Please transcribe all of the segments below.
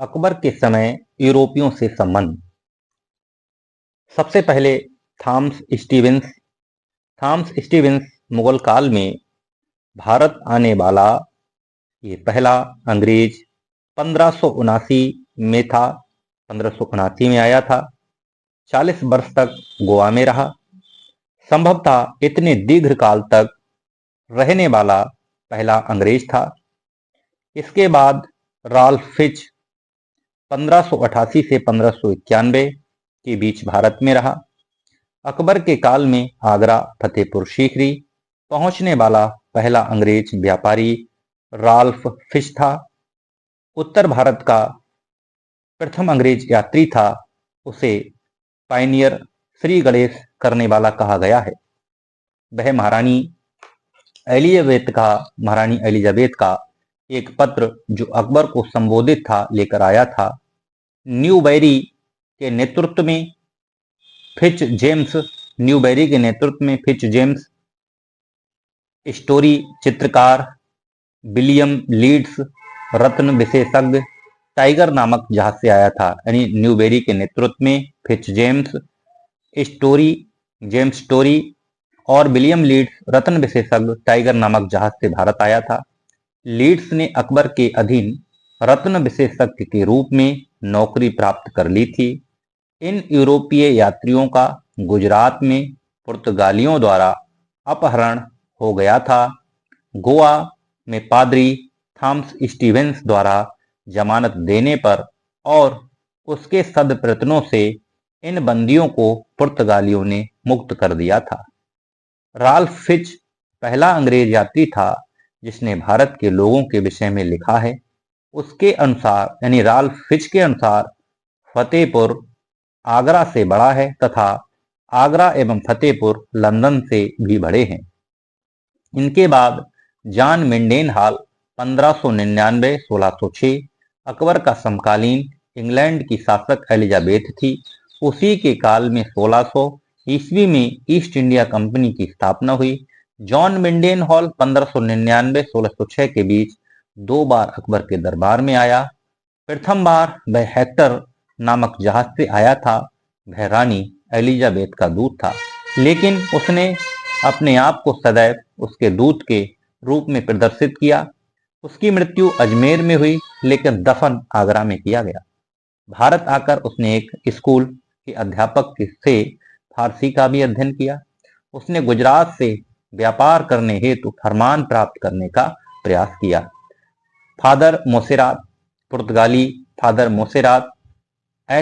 अकबर के समय यूरोपियों से संबंध। सबसे पहले Thomas Stevens. Thomas Stevens Mughal काल में भारत आने वाला ये पहला अंग्रेज 1579 में था। 1579 में आया था। 40 वर्ष तक गोवा में रहा। संभवतः इतने दीर्घ काल तक रहने वाला पहला अंग्रेज था। इसके बाद राल्फ फिच 1588 से 1591 के बीच भारत में रहा। अकबर के काल में आगरा फतेहपुर सीकरी पहुंचने वाला पहला अंग्रेज व्यापारी राल्फ फिच था। उत्तर भारत का प्रथम अंग्रेज यात्री था। उसे पायनियर श्री गणेश करने वाला कहा गया है। वह महारानी एलिजाबेथ का एक पत्र जो अकबर को संबोधित था लेकर आया था। न्यूबेरी के नेतृत्व में फिच जेम्स स्टोरी चित्रकार विलियम लीड्स रत्न विशेषज्ञ टाइगर नामक जहाज से आया था। यानी न्यूबेरी के नेतृत्व में फिच जेम्स स्टोरी और विलियम लीड्स रत्न विशेषज्ञ टाइगर नामक जहाज से भारत आया था। लीड्स ने अकबर के अधीन रत्न विशेषज्ञ के रूप में नौकरी प्राप्त कर ली थी। इन यूरोपीय यात्रियों का गुजरात में पुर्तगालियों द्वारा अपहरण हो गया था। गोवा में पादरी थॉमस स्टीवेंस द्वारा जमानत देने पर और उसके सद्प्रयत्नों से इन बंदियों को पुर्तगालियों ने मुक्त कर दिया था। राल्फ फिच पहला अंग्रेज यात्री था जिसने भारत के लोगों के विषय में लिखा है। उसके अनुसार यानी राल्फ फिच के अनुसार फतेहपुर आगरा से बड़ा है तथा आगरा एवं फतेहपुर लंदन से भी बड़े हैं। इनके बाद जॉन मेंडेनहॉल 1599-1606 अकबर का समकालीन इंग्लैंड की शासक एलिजाबेथ थी। उसी के काल में 1600 ईस्वी में ईस्ट इंडिया कंपनी की स्थापना हुई। जॉन मेंडेनहॉल 1599-1606 के बीच 2 बार अकबर के दरबार में आया। प्रथम बार वह हेक्टर नामक जहाज से आया था। वह रानी एलिजाबेथ का दूत था, लेकिन उसने अपने आप को सदैव उसके दूत के रूप में प्रदर्शित किया। उसकी मृत्यु अजमेर में हुई, लेकिन दफन आगरा में किया गया। भारत आकर उसने एक स्कूल के अध्यापक से फारसी का भी अध्ययन किया। उसने गुजरात से व्यापार करने हेतु फरमान प्राप्त करने का प्रयास किया। फादर मोसेरात पुर्तगाली फादर मोसेरात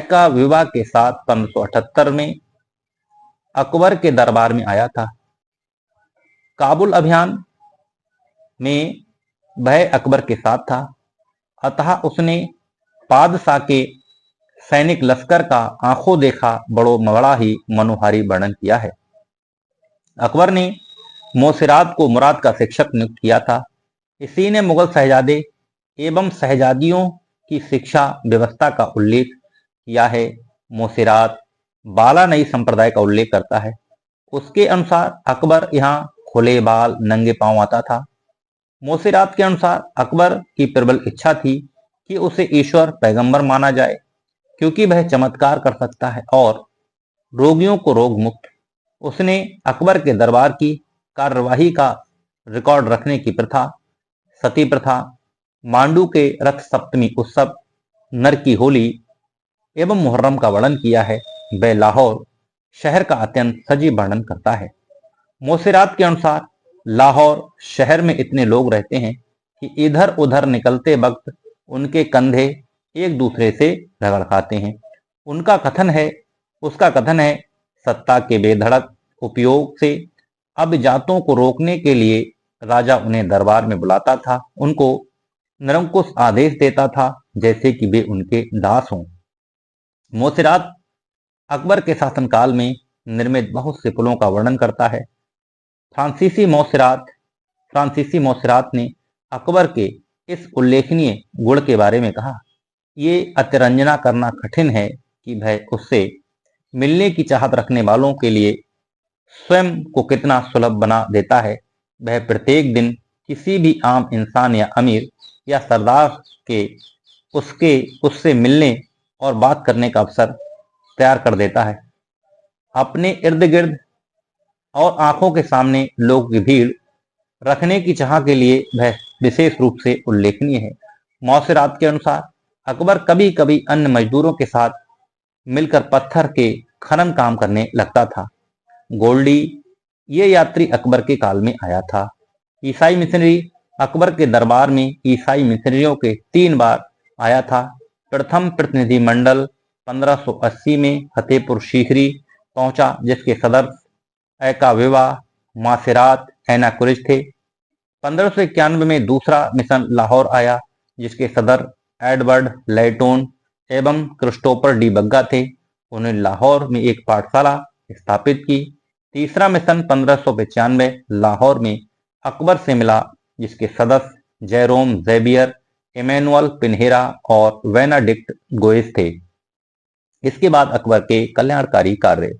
का विवाह के साथ 1578 में अकबर के दरबार में आया था। काबुल अभियान में वह अकबर के साथ था, अतः उसने पादशाह के सैनिक लश्कर का आंखों देखा बड़ा ही मनोहारी वर्णन किया है। अकबर ने मोसेरात को मुराद का शिक्षक नियुक्त किया था। इसी ने मुगल शहजादे एवं शहजादियों की शिक्षा व्यवस्था का उल्लेख किया है। मोसेरात बाला नई संप्रदाय का उल्लेख करता है। उसके अनुसार अकबर यहाँ खुले बाल नंगे पांव आता था। मोसेरात के अनुसार अकबर की प्रबल इच्छा थी कि उसे ईश्वर पैगंबर माना जाए, क्योंकि वह चमत्कार कर सकता है और रोगियों को रोग मुक्त। उसने अकबर के दरबार की कार्यवाही का रिकॉर्ड रखने की प्रथा, सती प्रथा, मांडू के रथ सप्तमी उत्सव, नर की होली एवं मुहर्रम का वर्णन किया है। वह लाहौर शहर का अत्यंत सजीव वर्णन करता है। मोसेरात के अनुसार लाहौर शहर में इतने लोग रहते हैं कि इधर उधर निकलते वक्त उनके कंधे एक दूसरे से रगड़ खाते हैं। उसका कथन है सत्ता के बेधड़क उपयोग से अब जातों को रोकने के लिए राजा उन्हें दरबार में बुलाता था, उनको निरंकुश आदेश देता था जैसे कि वे उनके दास हों। मोसेरात अकबर के शासनकाल में निर्मित बहुत से पुलों का वर्णन करता है। फ्रांसीसी मोसेरात ने अकबर के इस उल्लेखनीय गुण के बारे में कहा, ये अतिरंजना करना कठिन है कि वह उससे मिलने की चाहत रखने वालों के लिए स्वयं को कितना सुलभ बना देता है। वह प्रत्येक दिन किसी भी आम इंसान या अमीर या सरदार के उससे मिलने और बात करने का अवसर तैयार कर देता है। अपने इर्द गिर्द और आंखों के सामने लोगों की भीड़ रखने की चाह के लिए वह विशेष रूप से उल्लेखनीय है। मौसरात के अनुसार अकबर कभी कभी अन्य मजदूरों के साथ मिलकर पत्थर के खनन काम करने लगता था। गोल्डी ये यात्री अकबर के काल में आया था। ईसाई मिशनरी अकबर के दरबार में ईसाई मिशनरियों के 3 बार आया था। प्रथम प्रतिनिधि मंडल 1580 में फतेहपुर सीकरी पहुंचा, जिसके सदर एका विवा, मासेरात, एनाकुरिज थे। 1591 में दूसरा मिशन लाहौर आया, जिसके सदर एडवर्ड लेटोन एवं क्रिस्टोफर डी बग्गा थे। उन्होंने लाहौर में एक पाठशाला स्थापित की। तीसरा मिशन 1595 लाहौर में अकबर से मिला, जिसके सदस्य जेरोम जेबियर, इमैनुअल पिन्हेरा और वेनाडिक्ट गोइस थे। इसके बाद अकबर के कल्याणकारी कार्य।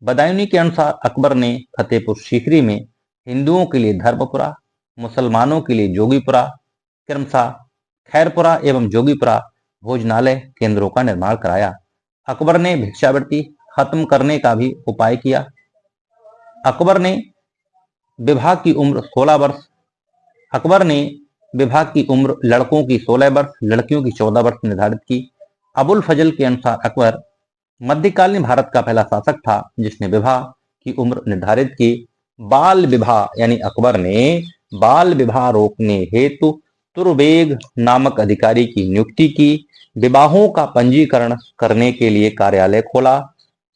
बदायूनी के अनुसार अकबर ने फतेहपुर सीकरी में हिंदुओं के लिए धर्मपुरा, मुसलमानों के लिए जोगीपुरा, क्रमशः खैरपुरा एवं जोगीपुरा भोजनालय केंद्रों का निर्माण कराया। अकबर ने भिक्षावृत्ति खत्म करने का भी उपाय किया। अकबर ने विवाह की उम्र 16 वर्ष अकबर ने विवाह की उम्र लड़कों की 16 वर्ष, लड़कियों की 14 वर्ष निर्धारित की। अबुल फजल के अनुसार अकबर मध्यकालीन भारत का पहला शासक था जिसने विवाह की उम्र निर्धारित की। बाल विवाह यानी अकबर ने बाल विवाह रोकने हेतु तुरबेग नामक अधिकारी की नियुक्ति की। विवाहों का पंजीकरण करने के लिए कार्यालय खोला।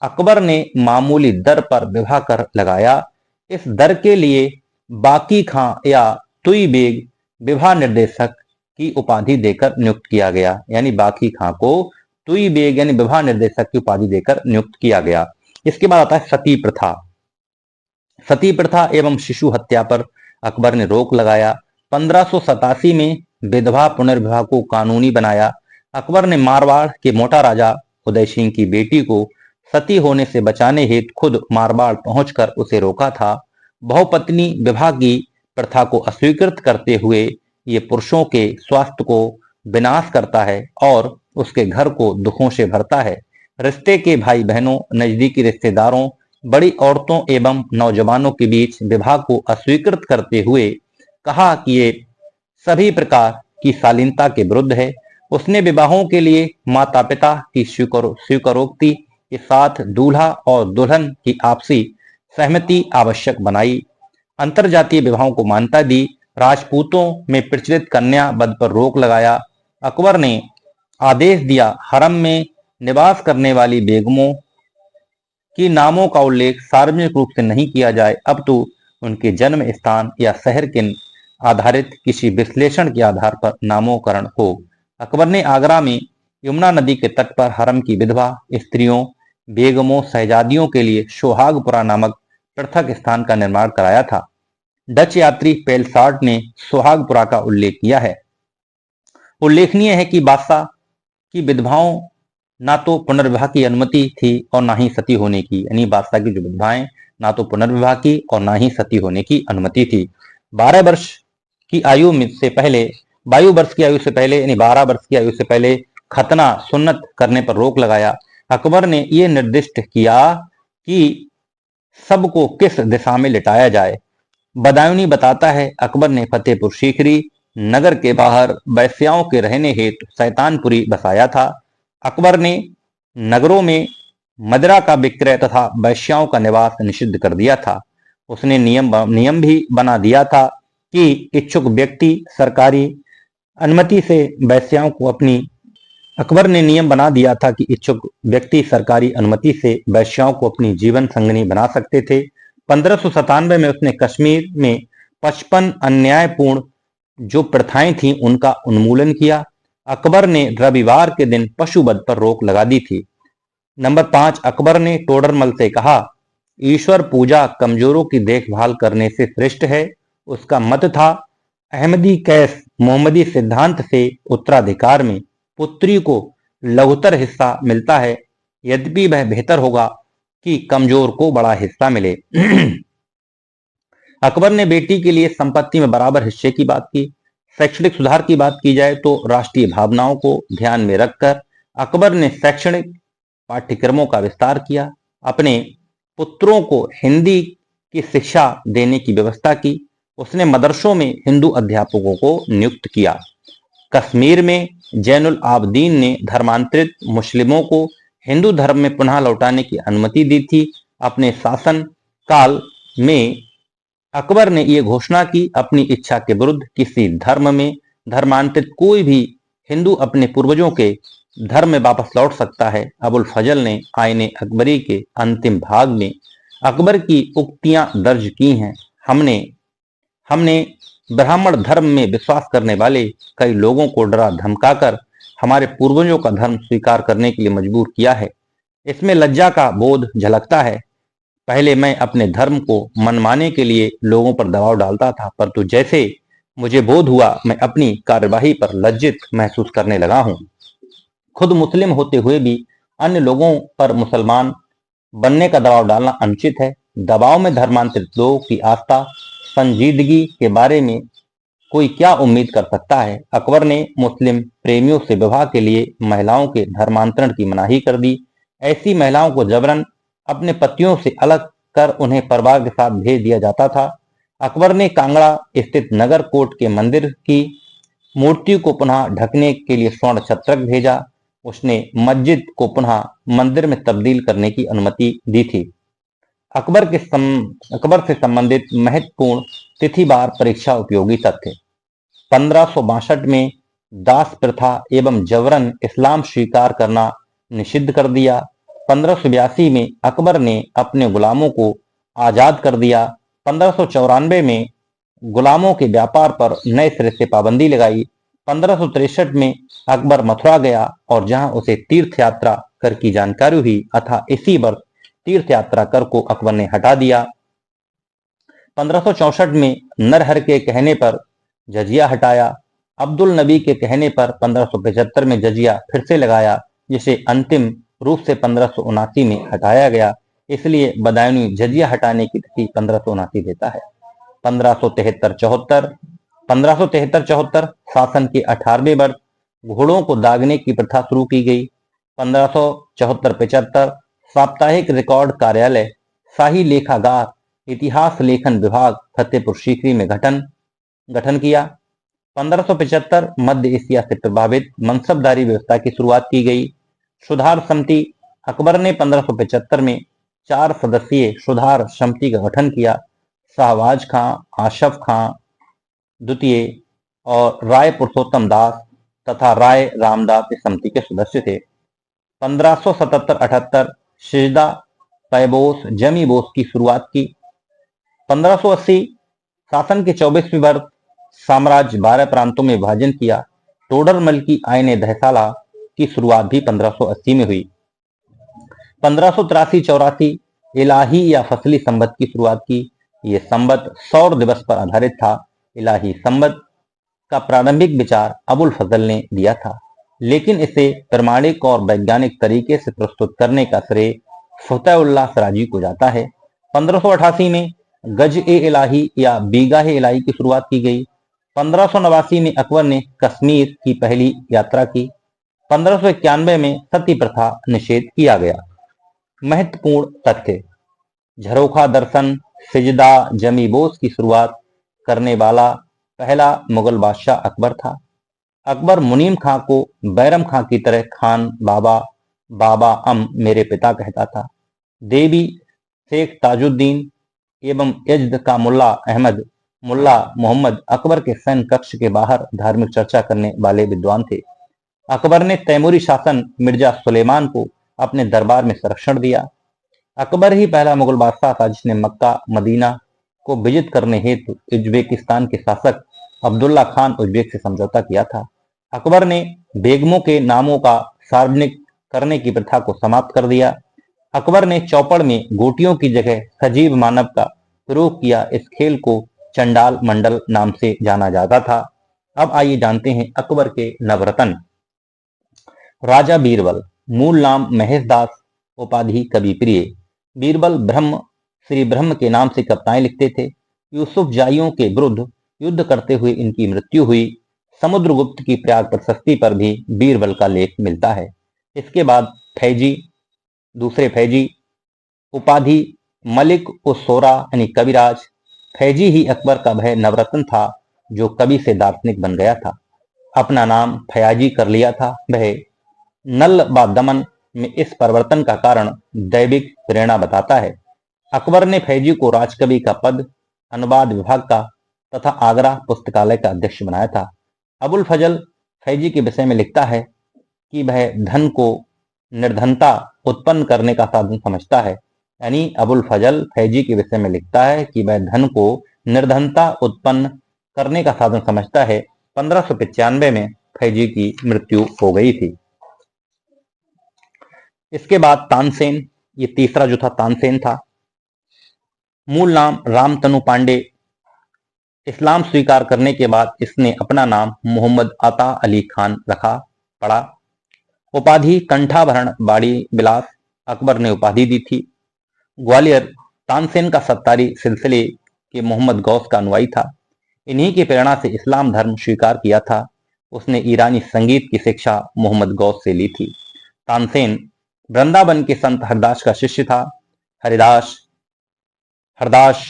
अकबर ने मामूली दर पर विवाह कर लगाया। इस दर के लिए बाकी खां या तुई बेग विवाह निर्देशक की उपाधि देकर नियुक्त किया गया। यानी बाकी खां को तुई बेग यानी विवाह निर्देशक की उपाधि देकर नियुक्त किया गया। इसके बाद आता है सती प्रथा। सती प्रथा एवं शिशु हत्या पर अकबर ने रोक लगाया। 1587 में विधवा पुनर्विवाह को कानूनी बनाया। अकबर ने मारवाड़ के मोटा राजा उदय सिंह की बेटी को सती होने से बचाने हेतु खुद मारवाड़ पहुंचकर उसे रोका था। बहुपत्नी विवाह की प्रथा को अस्वीकृत करते हुए ये पुरुषों के स्वास्थ्य को विनाश करता है और उसके घर को दुखों से भरता है। रिश्ते के भाई बहनों, नजदीकी रिश्तेदारों, बड़ी औरतों एवं नौजवानों के बीच विवाह को अस्वीकृत करते हुए कहा कि ये सभी प्रकार की शालीनता के विरुद्ध है। उसने विवाहों के लिए माता पिता की स्वीकारोक्ति के साथ दूल्हा और दुल्हन की आपसी सहमति आवश्यक बनाई। अंतरजातीय विवाहों को मान्यता दी। राजपूतों में प्रचलित कन्या वध पर रोक लगाया। अकबर ने आदेश दिया हरम में निवास करने वाली बेगमों की नामों का उल्लेख सार्वजनिक रूप से नहीं किया जाए, अब तो उनके जन्म स्थान या शहर के आधारित किसी विश्लेषण के आधार पर नामकरण हो। अकबर ने आगरा में यमुना नदी के तट पर हरम की विधवा स्त्रियों, बेगमों, शहजादियों के लिए सोहागपुरा नामक पृथक स्थान का निर्माण कराया था। डच यात्री पेलसार्ट ने सोहागपुरा का उल्लेख किया है। उल्लेखनीय है कि बादशाह की विधवाओं ना तो पुनर्विवाह की अनुमति थी और ना ही सती होने की। यानी बादशाह की जो विधवाएं ना तो पुनर्विवाह की और ना ही सती होने की अनुमति थी। 12 वर्ष की आयु से पहले 22 वर्ष की आयु से पहले यानी 12 वर्ष की आयु से पहले खतना सुन्नत करने पर रोक लगाया। अकबर ने यह निर्दिष्ट किया कि सबको किस दिशा में लिटाया जाए। बदायूनी बताता है अकबर ने फतेहपुर सीकरी नगर के बाहर वैश्याओं के रहने हेतु शैतानपुरी बसाया था। अकबर ने नगरों में मदिरा का विक्रय तथा वैश्याओं का निवास निषिद्ध कर दिया था। उसने नियम भी बना दिया था कि इच्छुक व्यक्ति सरकारी अनुमति से वैश्याओं को अपनी अकबर ने नियम बना दिया था कि इच्छुक व्यक्ति सरकारी अनुमति से वैश्याओं को अपनी जीवन संगनी बना सकते थे। 1597 में उसने कश्मीर में 55 अन्यायपूर्ण जो प्रथाएं थीं उनका उन्मूलन किया। अकबर ने रविवार के दिन पशुवध पर रोक लगा दी थी। नंबर 5, अकबर ने टोडरमल से कहा, ईश्वर पूजा कमजोरों की देखभाल करने से श्रेष्ठ है। उसका मत था अहमदी कैस मोहम्मदी सिद्धांत से उत्तराधिकार में पुत्री को लघुतर हिस्सा मिलता है, यद्यपि वह बेहतर होगा कि कमजोर को बड़ा हिस्सा मिले। अकबर ने बेटी के लिए संपत्ति में बराबर हिस्से की बात की। शैक्षणिक सुधार की बात की जाए तो राष्ट्रीय भावनाओं को ध्यान में रखकर अकबर ने शैक्षणिक पाठ्यक्रमों का विस्तार किया। अपने पुत्रों को हिंदी की शिक्षा देने की व्यवस्था की। उसने मदरसों में हिंदू अध्यापकों को नियुक्त किया। कश्मीर में जैनुल आबदीन ने धर्मांतरित मुस्लिमों को हिंदू धर्म में पुनः लौटाने की अनुमति दी थी। अपने शासन काल में अकबर ने यह घोषणा की, अपनी इच्छा के विरुद्ध किसी धर्म में धर्मांतरित कोई भी हिंदू अपने पूर्वजों के धर्म में वापस लौट सकता है। अबुल फजल ने आईने अकबरी के अंतिम भाग में अकबर की उक्तियां दर्ज की हैं। हमने हमने ब्राह्मण धर्म में विश्वास करने वाले कई लोगों को डरा धमकाकर हमारे पूर्वजों का धर्म स्वीकार करने के लिए मजबूर किया है। इसमें लज्जा का बोध झलकता है। पहले मैं अपने धर्म को मनमाने के लिए लोगों पर दबाव डालता था, परंतु जैसे मुझे बोध हुआ मैं अपनी कार्यवाही पर लज्जित महसूस करने लगा हूं। खुद मुस्लिम होते हुए भी अन्य लोगों पर मुसलमान बनने का दबाव डालना अनुचित है। दबाव में धर्मांतरित लोगों की आस्था संजीदगी के बारे में कोई क्या उम्मीद कर सकता है। अकबर ने मुस्लिम प्रेमियों से विवाह के लिए महिलाओं के धर्मांतरण की मनाही कर दी। ऐसी महिलाओं को जबरन अपने पतियों से अलग कर उन्हें परिवार के साथ भेज दिया जाता था। अकबर ने कांगड़ा स्थित नगर कोट के मंदिर की मूर्ति को पुनः ढकने के लिए स्वर्ण छत्रक भेजा। उसने मस्जिद को पुनः मंदिर में तब्दील करने की अनुमति दी थी। अकबर से संबंधित महत्वपूर्ण तिथिवार परीक्षा उपयोगी तथ्य। 1562 में दास प्रथा एवं जबरन इस्लाम स्वीकार करना निषिद्ध कर दिया। 1582 में अकबर ने अपने गुलामों को आजाद कर दिया। 1594 में गुलामों के व्यापार पर नए सिरे से पाबंदी लगाई। 1563 में अकबर मथुरा गया और जहां उसे तीर्थ यात्रा कर की जानकारी हुई, अतः इसी वर्ष तीर्थ यात्रा कर को अकबर ने हटा दिया। 1564 में नरहर के कहने पर जजिया हटाया। अब्दुल नबी के कहने पर 1575 में जजिया फिर से लगाया, जिसे अंतिम रूप से 1579 में हटाया गया। इसलिए बदायूनी जजिया हटाने की तिथि 1579 देता है। 1573-74 शासन के 18वें वर्ष घोड़ों को दागने की प्रथा शुरू की गई। 1574-75 साप्ताहिक रिकॉर्ड कार्यालय, शाही लेखागार, इतिहास लेखन विभाग फतेहपुर सीकरी में गठन किया। 1575 मध्य एशिया से प्रभावित मनसबदारी व्यवस्था की शुरुआत की गई। सुधार समिति। अकबर ने 1575 में 4 सदस्यीय सुधार समिति का गठन किया। शाहबाज खां, आशफ खां द्वितीय और राय पुरुषोत्तम दास तथा राय रामदास इस समिति के सदस्य थे। 1577-78 सिजदा पैबोस जमी बोस की शुरुआत की। 1580 शासन के 24वें वर्ष साम्राज्य 12 प्रांतों में विभाजन किया। टोडरमल की आईने दहसाला की शुरुआत भी 1580 में हुई। 1583-84 इलाही या फसली संबत की शुरुआत की। यह संबत सौर दिवस पर आधारित था। इलाही संबत का प्रारंभिक विचार अबुल फजल ने दिया था, लेकिन इसे प्रमाणिक और वैज्ञानिक तरीके से प्रस्तुत करने का श्रेय फतेहुल्लाह सराजी को जाता है। 1588 में गज-ए-इलाही या बीगाह-ए-इलाही की शुरुआत की गई। 1589 में अकबर ने कश्मीर की पहली यात्रा की। 1591 में सती प्रथा निषेध किया गया। महत्वपूर्ण तथ्य। झरोखा दर्शन सिजदा जमी बोस की शुरुआत करने वाला पहला मुगल बादशाह अकबर था। अकबर मुनीम खां को बैरम खां की तरह खान बाबा, बाबा मेरे पिता कहता था। देवी शेख ताजुद्दीन एवं यजद का मुल्ला अहमद मुल्ला मोहम्मद अकबर के सैन्य कक्ष के बाहर धार्मिक चर्चा करने वाले विद्वान थे। अकबर ने तैमूरी शासन मिर्जा सुलेमान को अपने दरबार में संरक्षण दिया। अकबर ही पहला मुगल बादशाह था जिसने मक्का मदीना को विजित करने हेतु उज्बेकिस्तान के शासक अब्दुल्ला खान उज्बेक से समझौता किया था। अकबर ने बेगमों के नामों का सार्वजनिक करने की प्रथा को समाप्त कर दिया। अकबर ने चौपड़ में गोटियों की जगह सजीव मानव का प्रयोग किया। इस खेल को चंडाल मंडल नाम से जाना जाता था। अब आइए जानते हैं अकबर के नवरत्न। राजा बीरबल, मूल नाम महेश दास, उपाधि कवि प्रिय। बीरबल ब्रह्म श्री ब्रह्म के नाम से कविताएं लिखते थे। यूसुफ जाइयों के विरुद्ध युद्ध करते हुए इनकी मृत्यु हुई। समुद्रगुप्त की प्रयाग प्रशस्ति पर भी बीरबल का लेख मिलता है। इसके बाद फैजी, दूसरे फैजी, उपाधि मलिक उस सोरा यानी कविराज। फैजी ही अकबर का भय नवरत्न था, जो कवि से दार्शनिक बन गया था। अपना नाम फयाजी कर लिया था। वह नल व दमन में इस परिवर्तन का कारण दैविक प्रेरणा बताता है। अकबर ने फैजी को राजकवि का पद, अनुवाद विभाग का तथा आगरा पुस्तकालय का अध्यक्ष बनाया था। अबुल फजल फैजी के विषय में लिखता है कि वह धन को निर्धनता उत्पन्न करने का साधन समझता है। यानी अबुल फजल फैजी के विषय में लिखता है कि वह धन को निर्धनता उत्पन्न करने का साधन समझता है। 1595 में फैजी की मृत्यु हो गई थी। इसके बाद तानसेन, ये तीसरा जो था तानसेन था। मूल नाम रामतनु पांडे। इस्लाम स्वीकार करने के बाद इसने अपना नाम मोहम्मद अता अली खान रखा पड़ा। उपाधि कंठाभरण बाड़ी बिलास, अकबर ने उपाधि दी थी। ग्वालियर, तानसेन का सत्तारी सिलसिले के मोहम्मद गौस का अनुयायी था। इन्हीं की प्रेरणा से इस्लाम धर्म स्वीकार किया था। उसने ईरानी संगीत की शिक्षा मोहम्मद गौस से ली थी। तानसेन वृंदावन के संत हरदास का शिष्य था। हरदास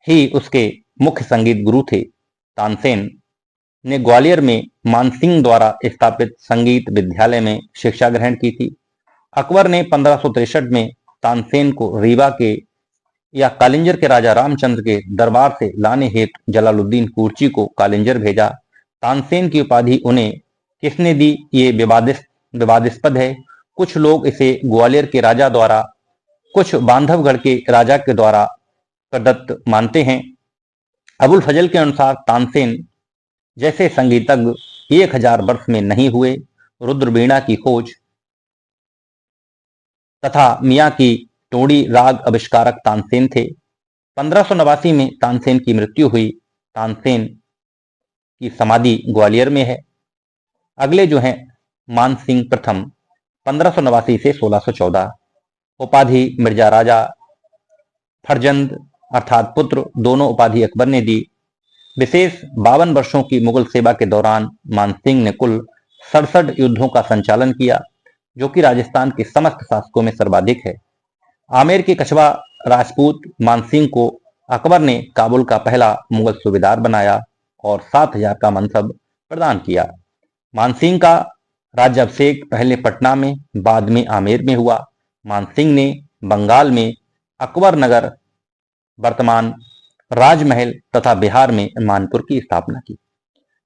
ही उसके मुख्य संगीत गुरु थे। तानसेन ने ग्वालियर में मानसिंह द्वारा स्थापित संगीत विद्यालय में शिक्षा ग्रहण की थी। अकबर ने 1563 में तानसेन को रीवा के या कालिंजर के राजा रामचंद्र के दरबार से लाने हेतु जलालुद्दीन कुर्ची को कालिंजर भेजा। तानसेन की उपाधि उन्हें किसने दी, ये विवादास्पद है। कुछ लोग इसे ग्वालियर के राजा द्वारा, कुछ बांधवगढ़ के राजा के द्वारा प्रदत्त मानते हैं। अबुल फजल के अनुसार तानसेन जैसे संगीतज्ञ 1000 वर्ष में नहीं हुए। रुद्रवीणा की खोज तथा मियाँ की टोड़ी राग आविष्कारक तानसेन थे। 1589 में तानसेन की मृत्यु हुई। तानसेन की समाधि ग्वालियर में है। अगले जो हैं मानसिंह प्रथम 1589 से 1614। उपाधि मिर्जा राजा, फरजंद अर्थात पुत्र, दोनों उपाधि अकबर ने दी। विशेष 52 वर्षों की मुगल सेवा के दौरान मानसिंह ने कुल 67 युद्धों का संचालन किया, जो कि राजस्थान के समस्त शासकों में सर्वाधिक है। आमेर के कछवा राजपूत मानसिंह को अकबर ने काबुल का पहला मुगल सूबेदार बनाया और 7000 का मनसब प्रदान किया। मानसिंह का राज्याभिषेक पहले पटना में, बाद में आमेर में हुआ। मानसिंह ने बंगाल में अकबर नगर, वर्तमान राजमहल तथा बिहार में मानपुर की स्थापना की।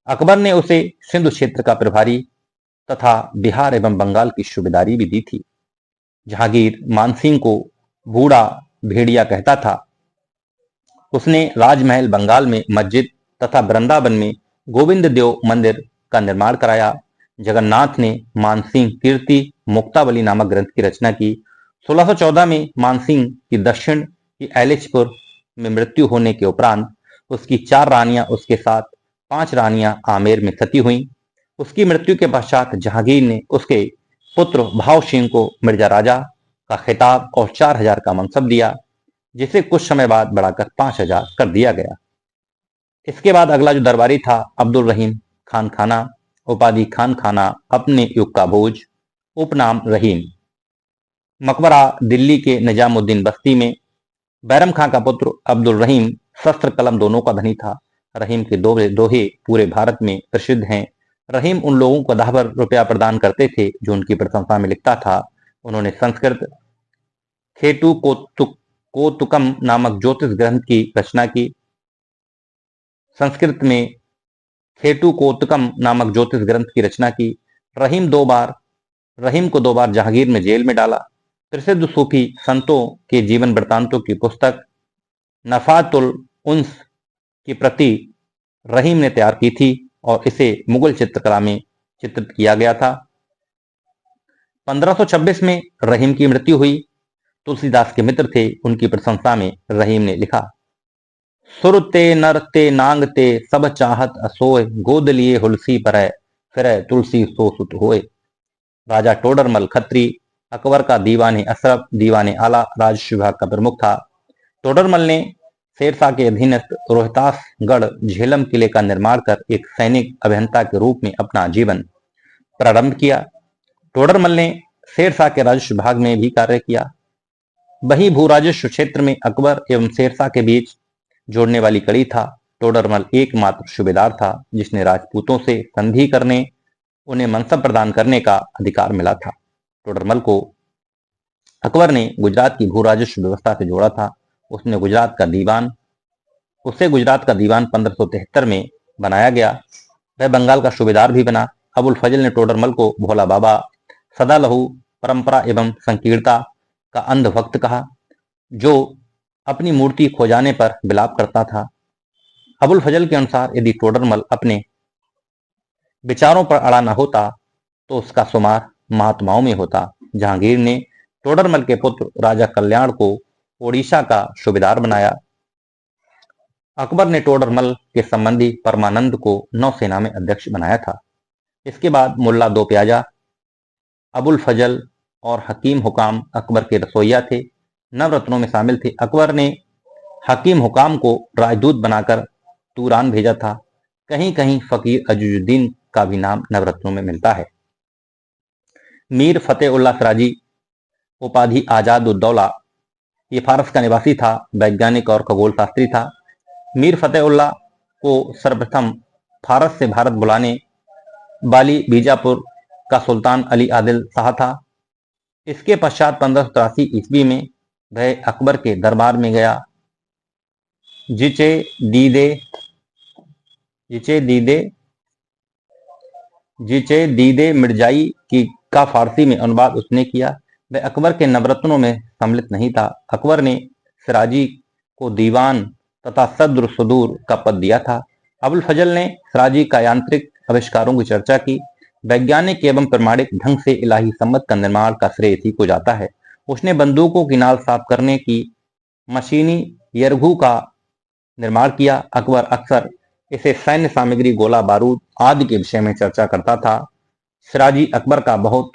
अकबर ने उसे सिंधु क्षेत्र का प्रभारी तथा बिहार एवं बंगाल की सूबेदारी भी दी थी। जहांगीर मानसिंह को बूढ़ा भेड़िया कहता था। उसने राजमहल बंगाल में मस्जिद तथा वृंदावन में गोविंद देव मंदिर का निर्माण कराया। जगन्नाथ ने मानसिंह कीर्ति मुक्तावली नामक ग्रंथ की रचना की। 1614 में मानसिंह की दक्षिण की एलिचपुर में मृत्यु होने के उपरांत उसकी 4 रानियां उसके साथ 5 रानियां आमेर में सती हुईं। उसकी मृत्यु के पश्चात जहांगीर ने उसके पुत्र भाव सिंह को मिर्जा राजा का खिताब और 4000 का मनसब दिया, जिसे कुछ समय बाद बढ़ाकर 5000 कर दिया गया। इसके बाद अगला जो दरबारी था अब्दुल रहीम खान खाना, उपाधि खान खाना, अपने युग का बोझ, उपनाम रहीम। मकबरा दिल्ली के निजामुद्दीन बस्ती में। बैरम खां का पुत्र अब्दुल रहीम शस्त्र कलम दोनों का धनी था। रहीम के दोहे पूरे भारत में प्रसिद्ध हैं। रहीम उन लोगों को 10 रुपया प्रदान करते थे जो उनकी प्रशंसा में लिखता था। उन्होंने संस्कृत खेटू कोतुकम नामक ज्योतिष ग्रंथ की रचना की। संस्कृत में खेटू कोतुकम नामक ज्योतिष ग्रंथ की रचना की। रहीम को 2 बार जहांगीर में जेल में डाला। प्रसिद्ध सूफी संतों के जीवन वृत्तांतों की पुस्तक नफातुल उन्स की प्रति रहीम ने तैयार की थी और इसे मुगल चित्रकला में चित्रित किया गया था। 1526 में रहीम की मृत्यु हुई। तुलसीदास के मित्र थे। उनकी प्रशंसा में रहीम ने लिखा, सुर ते नर ते नांग ते सब चाहत असोय, गोद लिए हुलसी पर फिर तुलसी सो सुत होए। राजा टोडरमल खत्री अकबर का दीवाने अशरफ, दीवाने आला राजस्व विभाग का प्रमुख था। टोडरमल ने शेरशाह के अधीनस्थ रोहतासगढ़ झेलम किले का निर्माण कर एक सैनिक अभियंता के रूप में अपना जीवन प्रारंभ किया। टोडरमल ने शेरशाह के राजस्व विभाग में भी कार्य किया। वही भू राजस्व क्षेत्र में अकबर एवं शेरशाह के बीच जोड़ने वाली कड़ी था। टोडरमल एकमात्र सूबेदार था जिसने राजपूतों से संधि करने, उन्हें मनसब प्रदान करने का अधिकार मिला था। टोडरमल को अकबर ने गुजरात की भू राजस्व व्यवस्था से जोड़ा था। उसे गुजरात का दीवान 1573 में बनाया गया। वह बंगाल का सूबेदार भी बना। अबुल फजल ने टोडरमल को भोला बाबा, सदा लहू, परंपरा एवं संकीर्णता का अंधभक्त कहा, जो अपनी मूर्ति खो जाने पर विलाप करता था। अबुल फजल के अनुसार यदि टोडरमल अपने विचारों पर अड़ा न होता तो उसका शुमार महात्माओं में होता। जहांगीर ने टोडरमल के पुत्र राजा कल्याण को ओडिशा का सूबेदार बनाया। अकबर ने टोडरमल के संबंधी परमानंद को नौसेना में अध्यक्ष बनाया था। इसके बाद मुल्ला दो प्याजा, अबुल फजल और हकीम हुकाम अकबर के रसोइया थे, नवरत्नों में शामिल थे। अकबर ने हकीम हुकाम को राजदूत बनाकर तुरान भेजा था। कहीं कहीं फकीर अजुजुद्दीन का भी नाम नवरत्नों में मिलता है। मीर फतेहुल्लाह सिराजी उपाधि आजाद उद्दौला, ये फारस का निवासी था, वैज्ञानिक और खगोल शास्त्री था। मीर फतेहुल्लाह को सर्वप्रथम फारस से भारत बुलाने वाली बीजापुर का सुल्तान अली आदिल शाह था। इसके पश्चात 1583 ईस्वी में वह अकबर के दरबार में गया। जिचे दीदे मिर्जाई की का फारसी में अनुवाद उसने किया। वह अकबर के नवरत्नों में सम्मिलित नहीं था। अकबर ने सिराजी को दीवान तथा सद्र सुदूर का पद दिया था। अबुल फजल ने सिराजी का यांत्रिक आविष्कारों की चर्चा की। वैज्ञानिक एवं प्रमाणिक ढंग से इलाही सम्मत का निर्माण का श्रेय इसी को जाता है। उसने बंदूकों की नाल साफ करने की मशीनी यरघू का निर्माण किया। अकबर अक्सर इसे सैन्य सामग्री, गोला बारूद आदि के विषय में चर्चा करता था। सिराजी अकबर का बहुत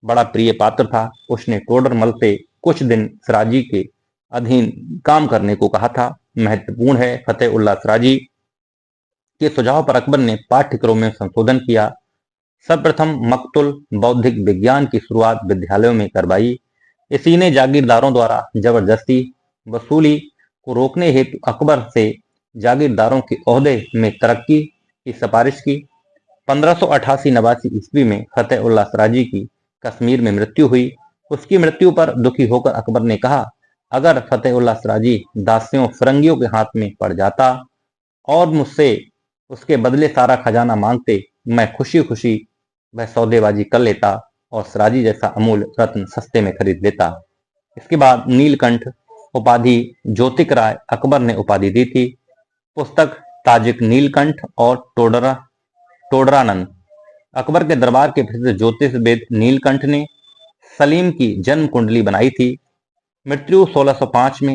बड़ा प्रिय पात्र था। उसने टोडरमल से कुछ दिन सिराजी के अधीन काम करने को कहा था। महत्वपूर्ण है, फतेहुल्लाह सिराजी के सुझाव पर अकबर ने पाठ्यक्रम में संशोधन किया। सर्वप्रथम मकतुल बौद्धिक विज्ञान की शुरुआत विद्यालयों में करवाई। इसी ने जागीरदारों द्वारा जबरदस्ती वसूली को रोकने हेतु अकबर से जागीरदारों के ओहदे में तरक्की की सिफारिश की। 1588-89 ईस्वी में फतेहुल्लाह सिराजी की कश्मीर में मृत्यु हुई। उसकी मृत्यु पर दुखी होकर अकबर ने कहा, अगर फतेहुल्लाह सिराजी दासियों फिरंगियों के हाथ में पड़ जाता और मुझसे उसके बदले सारा खजाना मांगते, मैं खुशी खुशी वह सौदेबाजी कर लेता और सिराजी जैसा अमूल्य रत्न सस्ते में खरीद लेता। इसके बाद नीलकंठ उपाधि ज्योतिक राय अकबर ने उपाधि दी थी। पुस्तक ताजिक नीलकंठ और टोडरानंद। अकबर के दरबार के प्रसिद्ध ज्योतिषविद नीलकंठ ने सलीम की जन्म कुंडली बनाई थी। मृत्यु 1605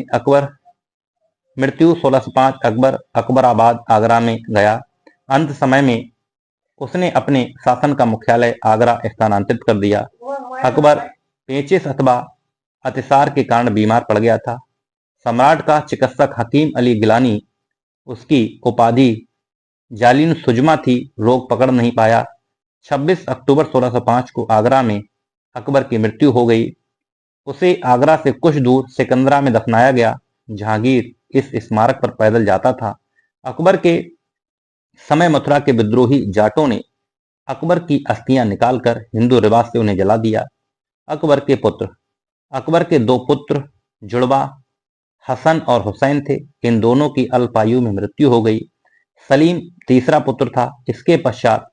अकबर अकबराबाद आगरा में गया। अंत समय में उसने अपने शासन का मुख्यालय आगरा स्थानांतरित कर दिया। अकबर पेचिश अथवा अतिसार के कारण बीमार पड़ गया था। सम्राट का चिकित्सक हकीम अली गिलानी, उसकी उपाधि जालिन सुजमा थी, रोग पकड़ नहीं पाया। 26 अक्टूबर 1605 को आगरा में अकबर की मृत्यु हो गई। उसे आगरा से कुछ दूर सिकंदरा में दफनाया गया। जहांगीर इस स्मारक पर पैदल जाता था। अकबर के समय मथुरा के विद्रोही जाटों ने अकबर की अस्थियां निकालकर हिंदू रिवाज से उन्हें जला दिया। अकबर के दो पुत्र जुड़वा हसन और हुसैन थे। इन दोनों की अल्प आयु में मृत्यु हो गई। सलीम तीसरा पुत्र था। इसके पश्चात